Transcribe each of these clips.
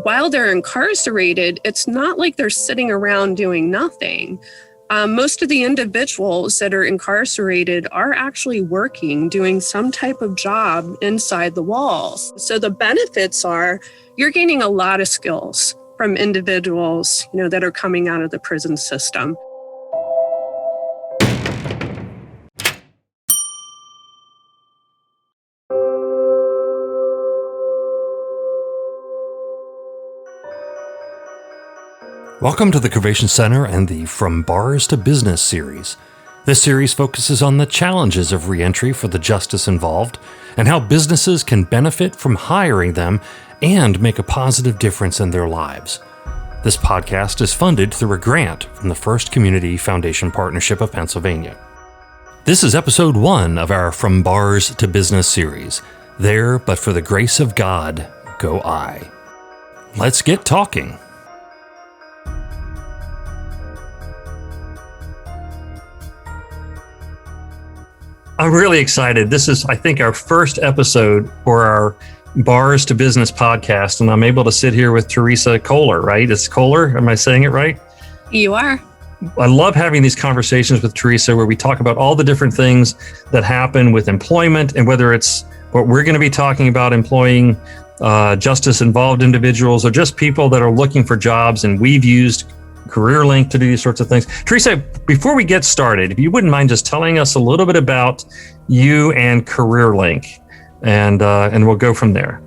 while they're incarcerated, it's not like they're sitting around doing nothing. Most of the individuals that are incarcerated are actually working, doing some type of job inside the walls. So the benefits are you're gaining a lot of skills from individuals, that are coming out of the prison system. Welcome to the Covation Center and the From Bars to Business series. This series focuses on the challenges of reentry for the justice involved and how businesses can benefit from hiring them and make a positive difference in their lives. This podcast is funded through a grant from the First Community Foundation Partnership of Pennsylvania. This is episode 1 of our From Bars to Business series. There, but for the grace of God, go I. Let's get talking. I'm really excited. This is, I think, our first episode for our Bars to Business podcast, and I'm able to sit here with Theresa Kohler, right? It's Kohler. Am I saying it right? You are. I love having these conversations with Theresa where we talk about all the different things that happen with employment and whether it's what we're going to be talking about, employing justice-involved individuals or just people that are looking for jobs, and we've used CareerLink to do these sorts of things. Theresa, before we get started, if you wouldn't mind just telling us a little bit about you and CareerLink, and we'll go from there.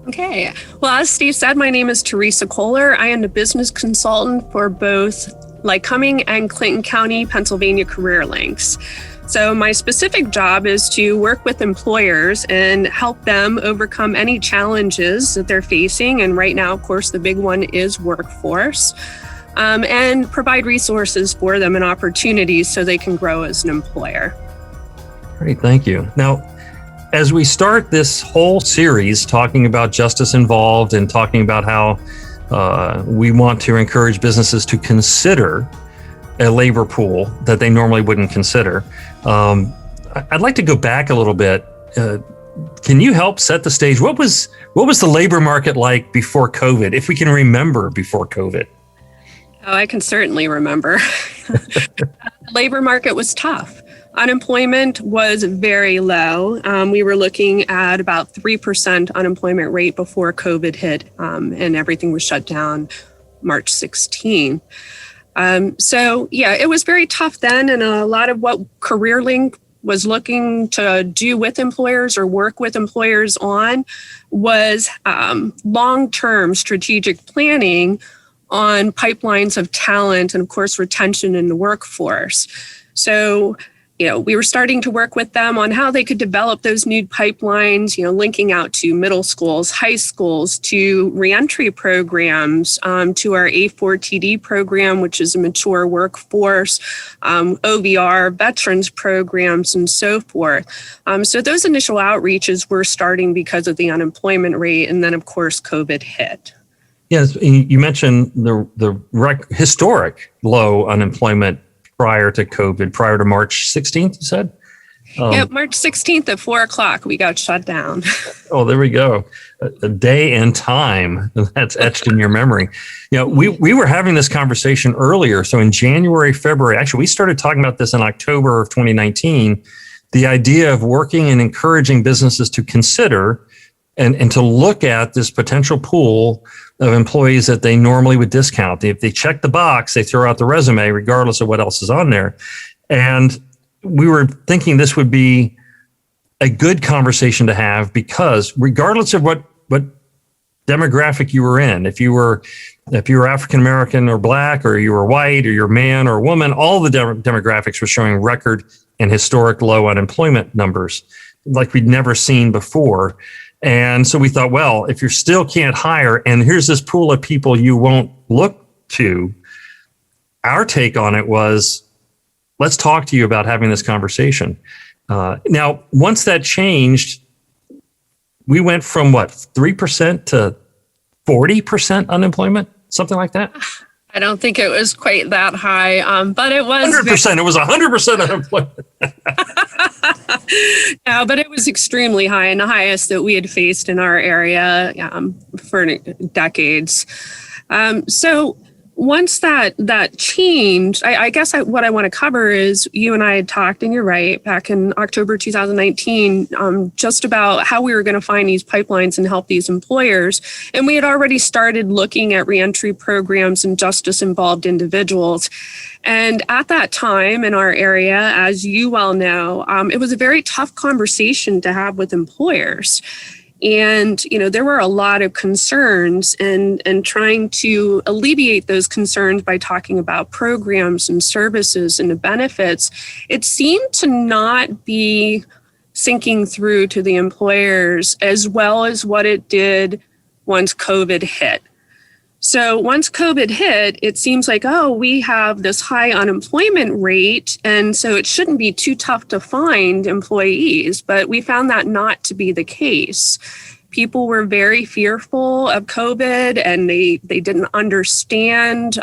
Okay. Well, as Steve said, my name is Theresa Kohler. I am the business consultant for both Lycoming and Clinton County, Pennsylvania CareerLinks. So my specific job is to work with employers and help them overcome any challenges that they're facing. And right now, of course, the big one is workforce. And provide resources for them and opportunities so they can grow as an employer. Great, thank you. Now, as we start this whole series talking about justice involved and talking about how we want to encourage businesses to consider a labor pool that they normally wouldn't consider, I'd like to go back a little bit. Can you help set the stage? What was the labor market like before COVID, if we can remember before COVID? Oh, I can certainly remember. The labor market was tough. Unemployment was very low. We were looking at about 3% unemployment rate before COVID hit, and everything was shut down March 16. So it was very tough then. And a lot of what CareerLink was looking to do with employers or work with employers on was long-term strategic planning on pipelines of talent and, of course, retention in the workforce. So, we were starting to work with them on how they could develop those new pipelines, linking out to middle schools, high schools, to reentry programs, to our A4TD program, which is a mature workforce, OVR, veterans programs, and so forth. So those initial outreaches were starting because of the unemployment rate. And then, of course, COVID hit. Yes, you mentioned the historic low unemployment prior to COVID, prior to March 16th, you said? March 16th at 4:00, we got shut down. Oh, there we go. A day and time that's etched in your memory. We were having this conversation earlier. So in January, February, actually, we started talking about this in October of 2019, the idea of working and encouraging businesses to consider and to look at this potential pool of employees that they normally would discount. If they check the box, they throw out the resume, regardless of what else is on there. And we were thinking this would be a good conversation to have because regardless of what demographic you were in, if you were African-American or Black, or you were white, or you're a man or a woman, all the demographics were showing record and historic low unemployment numbers like we'd never seen before. And so we thought, well, if you still can't hire, and here's this pool of people you won't look to, our take on it was, let's talk to you about having this conversation. Now, once that changed, we went from 3% to 40% unemployment, something like that? I don't think it was quite that high, but it was 100%. It was 100% unemployment. No, but it was extremely high and the highest that we had faced in our area for decades. So once that changed, I guess what I want to cover is you and I had talked, and you're right, back in October 2019, just about how we were going to find these pipelines and help these employers. And we had already started looking at reentry programs and justice-involved individuals. And at that time in our area, as you well know, it was a very tough conversation to have with employers. And, there were a lot of concerns and trying to alleviate those concerns by talking about programs and services and the benefits, it seemed to not be sinking through to the employers as well as what it did once COVID hit. So once COVID hit, it seems like, we have this high unemployment rate, and so it shouldn't be too tough to find employees. But we found that not to be the case. People were very fearful of COVID, and they didn't understand,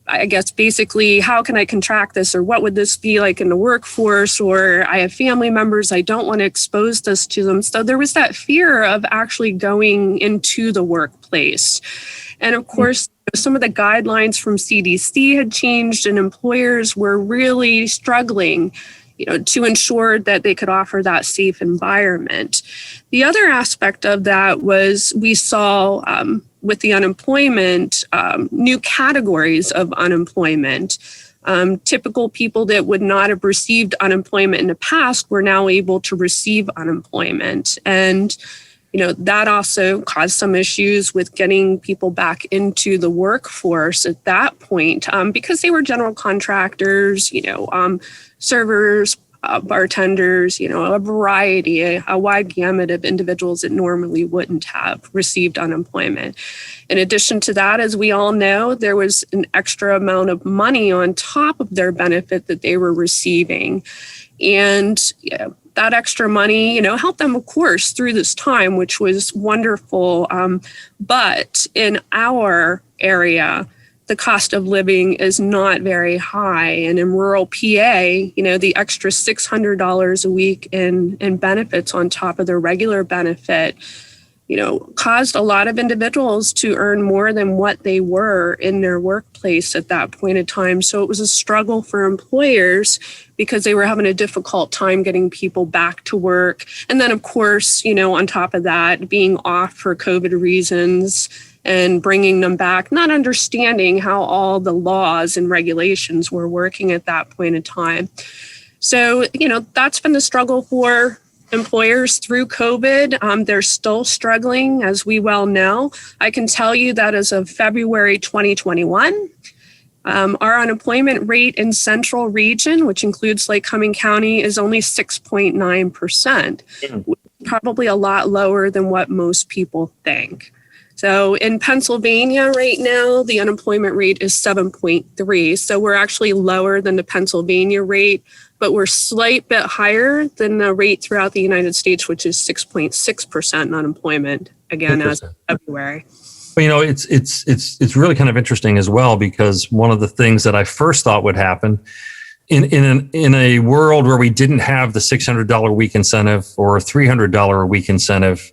I guess, basically, how can I contract this, or what would this be like in the workforce, or I have family members, I don't want to expose this to them. So there was that fear of actually going into the workplace. And of course, some of the guidelines from CDC had changed, and employers were really struggling, to ensure that they could offer that safe environment. The other aspect of that was we saw with the unemployment, new categories of unemployment. Typical people that would not have received unemployment in the past were now able to receive unemployment. And that also caused some issues with getting people back into the workforce at that point because they were general contractors, servers, bartenders, a variety, a wide gamut of individuals that normally wouldn't have received unemployment. In addition to that, as we all know, there was an extra amount of money on top of their benefit that they were receiving. And that extra money, helped them, of course, through this time, which was wonderful. But in our area, the cost of living is not very high. And in rural PA, the extra $600 a week in benefits on top of their regular benefit, caused a lot of individuals to earn more than what they were in their workplace at that point in time. So it was a struggle for employers because they were having a difficult time getting people back to work. And then, of course, on top of that, being off for COVID reasons and bringing them back, not understanding how all the laws and regulations were working at that point in time. So, that's been the struggle for employers through COVID. They're still struggling, as we well know. I can tell you that as of February 2021, our unemployment rate in Central Region, which includes Lake Cumming County, is only 6.9%, probably a lot lower than what most people think. So in Pennsylvania right now, the unemployment rate is 7.3. So we're actually lower than the Pennsylvania rate, but we're slight bit higher than the rate throughout the United States, which is 6.6% unemployment, again, as of February. Well, it's really kind of interesting as well, because one of the things that I first thought would happen in a world where we didn't have the $600 a week incentive or $300 a week incentive,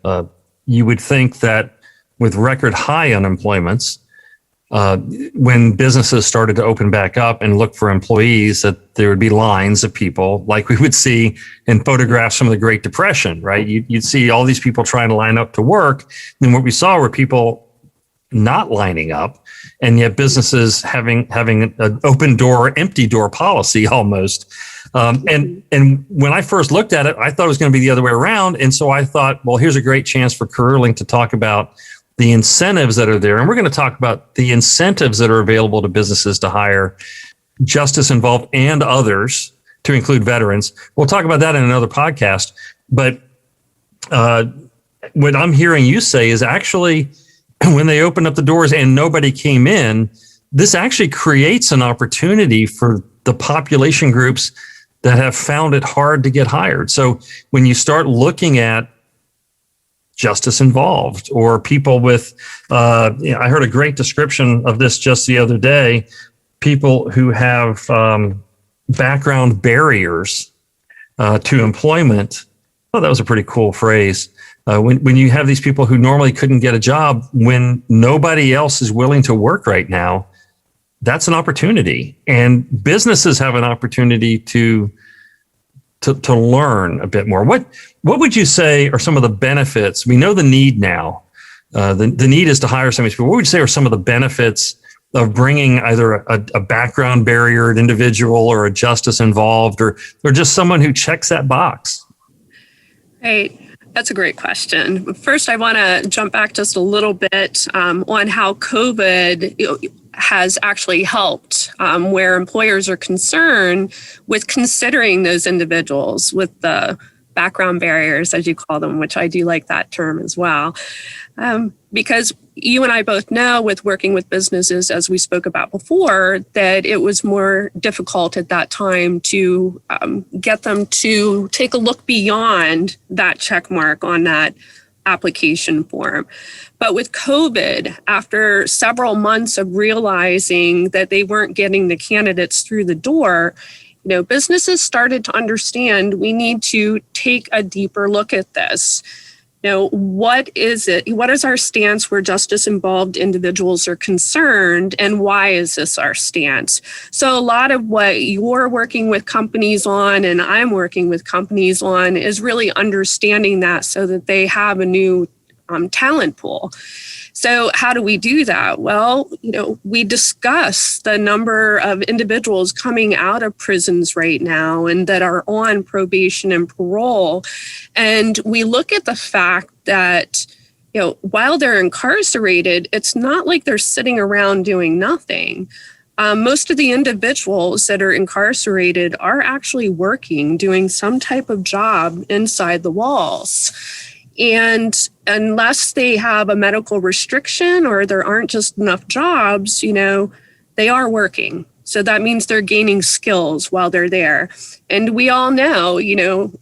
you would think that with record high unemployments, when businesses started to open back up and look for employees, that there would be lines of people like we would see in photographs from the Great Depression, right? You'd see all these people trying to line up to work. And what we saw were people not lining up, and yet businesses having an open door, empty door policy almost. And when I first looked at it, I thought it was going to be the other way around. And so I thought, well, here's a great chance for Careerlink to talk about the incentives that are there. And we're going to talk about the incentives that are available to businesses to hire justice involved and others, to include veterans. We'll talk about that in another podcast. But what I'm hearing you say is actually when they opened up the doors and nobody came in, this actually creates an opportunity for the population groups that have found it hard to get hired. So when you start looking at justice involved, or people with, I heard a great description of this just the other day, people who have background barriers to employment. Oh, that was a pretty cool phrase. When you have these people who normally couldn't get a job when nobody else is willing to work right now, that's an opportunity. And businesses have an opportunity to learn a bit more. What would you say are some of the benefits? We know the need now. The need is to hire some of these people. What would you say are some of the benefits of bringing either a background barriered individual or a justice involved or just someone who checks that box? Right. That's a great question. First, I want to jump back just a little bit on how COVID has actually helped where employers are concerned with considering those individuals with the background barriers, as you call them, which I do like that term as well. Because you and I both know with working with businesses, as we spoke about before, that it was more difficult at that time to get them to take a look beyond that check mark on that application form. But with COVID, after several months of realizing that they weren't getting the candidates through the door, businesses started to understand we need to take a deeper look at this. What is it? What is our stance where justice involved individuals are concerned, and why is this our stance? So a lot of what you're working with companies on and I'm working with companies on is really understanding that so that they have a new talent pool. So how do we do that? Well, we discuss the number of individuals coming out of prisons right now and that are on probation and parole. And we look at the fact that, while they're incarcerated, it's not like they're sitting around doing nothing. Most of the individuals that are incarcerated are actually working, doing some type of job inside the walls. And unless they have a medical restriction or there aren't just enough jobs, they are working. So that means they're gaining skills while they're there. And we all know,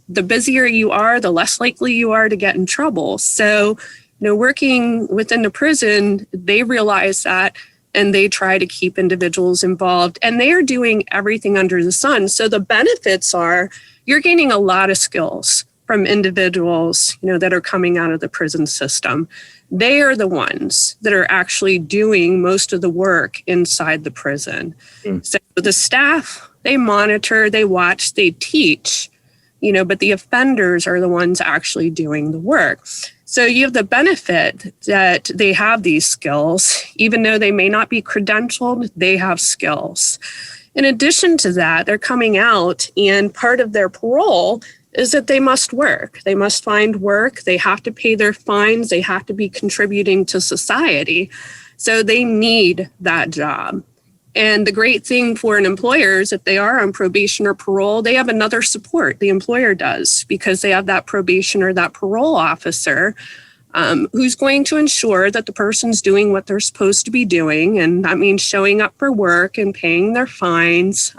the busier you are, the less likely you are to get in trouble. So, working within the prison, they realize that and they try to keep individuals involved, and they are doing everything under the sun. So the benefits are you're gaining a lot of skills from individuals, that are coming out of the prison system. They are the ones that are actually doing most of the work inside the prison. So the staff, they monitor, they watch, they teach, but the offenders are the ones actually doing the work. So you have the benefit that they have these skills, even though they may not be credentialed, they have skills. In addition to that, they're coming out, and part of their parole is that they must work. They must find work. They have to pay their fines. They have to be contributing to society. So they need that job. And the great thing for an employer is if they are on probation or parole, they have another support. The employer does, because they have that probation or that parole officer who's going to ensure that the person's doing what they're supposed to be doing. And that means showing up for work and paying their fines.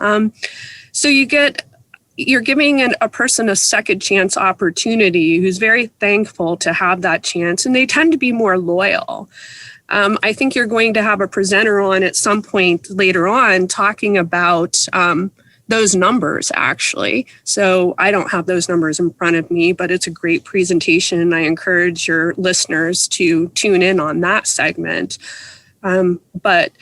So you're giving a person a second chance opportunity who's very thankful to have that chance, and they tend to be more loyal. I think you're going to have a presenter on at some point later on talking about those numbers, actually. So I don't have those numbers in front of me, but it's a great presentation, and I encourage your listeners to tune in on that segment. But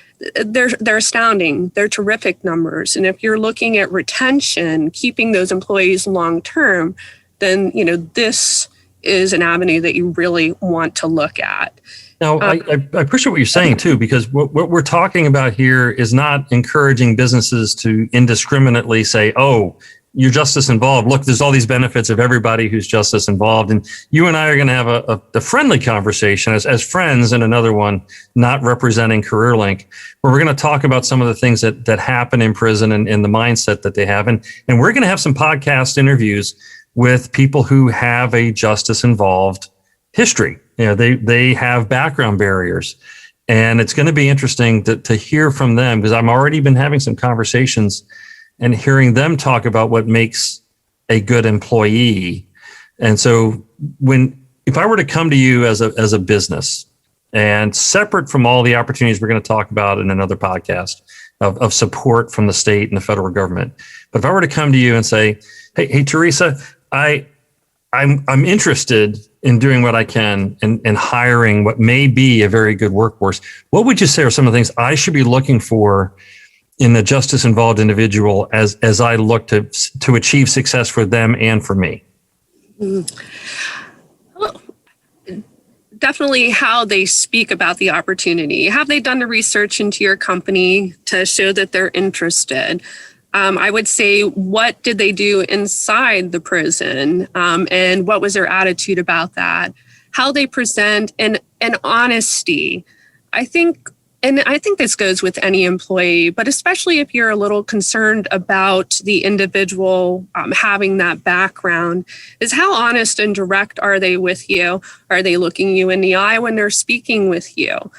they're astounding. They're terrific numbers. And if you're looking at retention, keeping those employees long term, then this is an avenue that you really want to look at. Now, I appreciate what you're saying too, because what we're talking about here is not encouraging businesses to indiscriminately say, "Oh, you're justice involved. Look, there's all these benefits of everybody who's justice involved." And you and I are going to have a friendly conversation as friends, and another one not representing CareerLink, where we're going to talk about some of the things that happen in prison and the mindset that they have. And we're going to have some podcast interviews with people who have a justice involved history. They have background barriers. And it's going to be interesting to hear from them, because I've already been having some conversations and hearing them talk about what makes a good employee. And so when if I were to come to you as a business, and separate from all the opportunities we're going to talk about in another podcast of support from the state and the federal government, but if I were to come to you and say, hey, Theresa, I'm interested in doing what I can and hiring what may be a very good workforce, what would you say are some of the things I should be looking for in the justice involved individual as I look to achieve success for them and for me? Well, definitely how they speak about the opportunity. Have they done the research into your company to show that they're interested? I would say, what did they do inside the prison, and what was their attitude about that? How they present and honesty. I think this goes with any employee, but especially if you're a little concerned about the individual having that background, is how honest and direct are they with you? Are they looking you in the eye when they're speaking with you?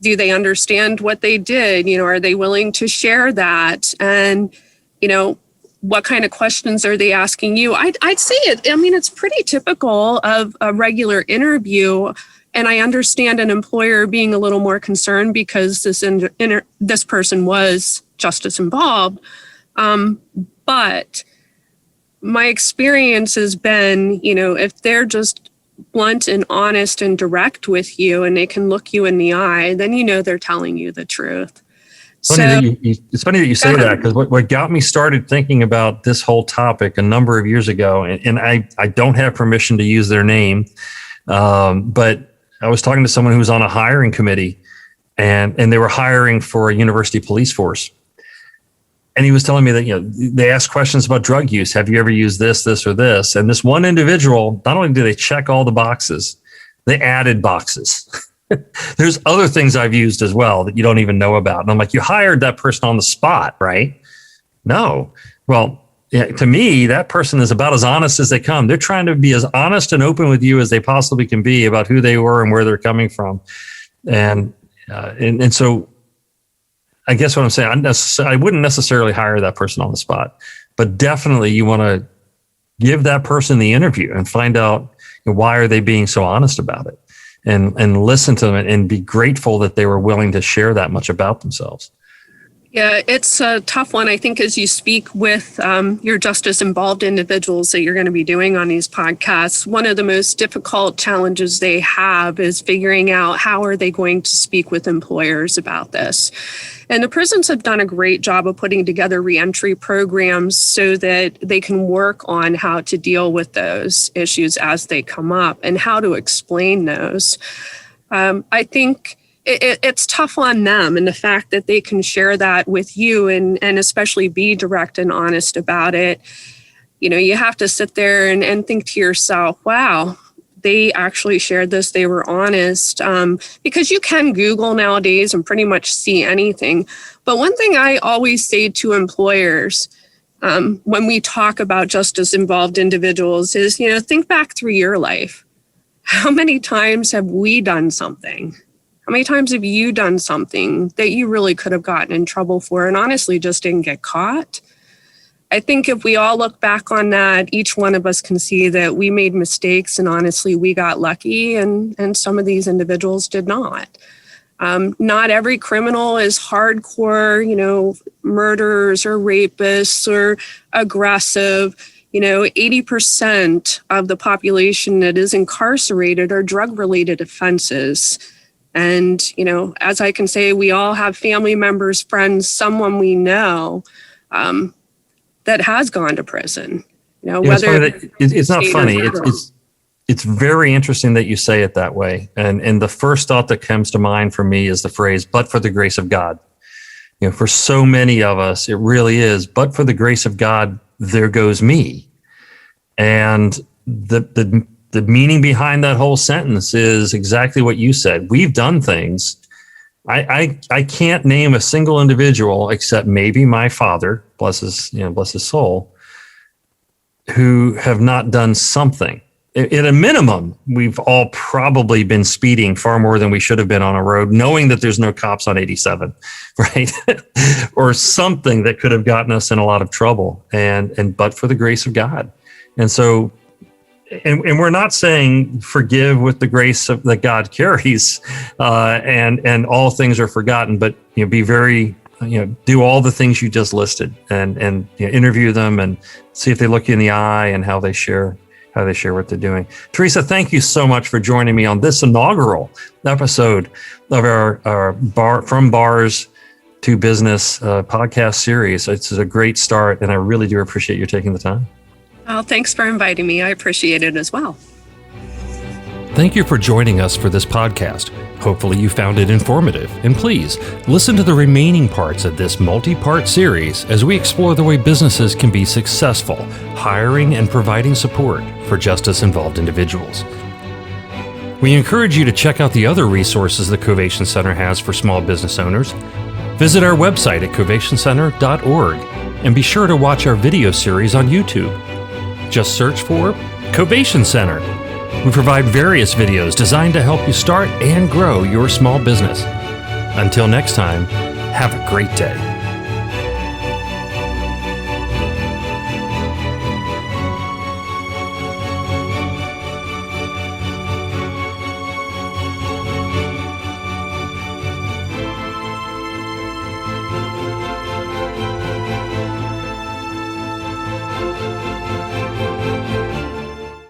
Do they understand what they did? Are they willing to share that? And, what kind of questions are they asking you? I'd say it. I mean, it's pretty typical of a regular interview. And I understand an employer being a little more concerned because this person was justice involved. But my experience has been, if they're just blunt and honest and direct with you and they can look you in the eye, then they're telling you the truth. It's funny that you say that, because what got me started thinking about this whole topic a number of years ago, and I don't have permission to use their name, but I was talking to someone who was on a hiring committee, and they were hiring for a university police force. And he was telling me that, they asked questions about drug use. Have you ever used this, or this? And this one individual, not only did they check all the boxes, they added boxes. There's other things I've used as well that you don't even know about. And I'm like, you hired that person on the spot, right? No. Well, yeah, to me, that person is about as honest as they come. They're trying to be as honest and open with you as they possibly can be about who they were and where they're coming from. And so I guess what I'm saying, I wouldn't necessarily hire that person on the spot, but definitely you want to give that person the interview and find out why are they being so honest about it, and listen to them and be grateful that they were willing to share that much about themselves. Yeah, it's a tough one. I think as you speak with your justice involved individuals that you're going to be doing on these podcasts, one of the most difficult challenges they have is figuring out how are they going to speak with employers about this. And the prisons have done a great job of putting together reentry programs so that they can work on how to deal with those issues as they come up and how to explain those. I think it's tough on them, and the fact that they can share that with you and especially be direct and honest about it. You have to sit there and think to yourself, wow, they actually shared this. They were honest, because you can Google nowadays and pretty much see anything. But one thing I always say to employers when we talk about justice involved individuals is, think back through your life. How many times have we done something? How many times have you done something that you really could have gotten in trouble for and honestly just didn't get caught? I think if we all look back on that, each one of us can see that we made mistakes and honestly we got lucky, and some of these individuals did not. Not every criminal is hardcore, murderers or rapists or aggressive. 80% of the population that is incarcerated are drug-related offenses. And, as I can say, we all have family members, friends, someone we know that has gone to prison. Whether it's not funny. It's very interesting that you say it that way. And the first thought that comes to mind for me is the phrase, but for the grace of God. For so many of us, it really is, but for the grace of God, there goes me. And the meaning behind that whole sentence is exactly what you said. We've done things. I can't name a single individual except maybe my father, bless his soul, who have not done something. At a minimum, we've all probably been speeding far more than we should have been on a road, knowing that there's no cops on 87, right? Or something that could have gotten us in a lot of trouble. But for the grace of God. And so and we're not saying forgive with the grace that God carries, and all things are forgotten, but be very, do all the things you just listed, and interview them and see if they look you in the eye and how they share what they're doing. Theresa, thank you so much for joining me on this inaugural episode of our From Bars to Business podcast series. It's a great start, and I really do appreciate you taking the time. Well, thanks for inviting me. I appreciate it as well. Thank you for joining us for this podcast. Hopefully you found it informative, and please listen to the remaining parts of this multi-part series as we explore the way businesses can be successful, hiring and providing support for justice-involved individuals. We encourage you to check out the other resources the Covation Center has for small business owners. Visit our website at covationcenter.org and be sure to watch our video series on YouTube. Just search for Covation Center. We provide various videos designed to help you start and grow your small business. Until next time, have a great day.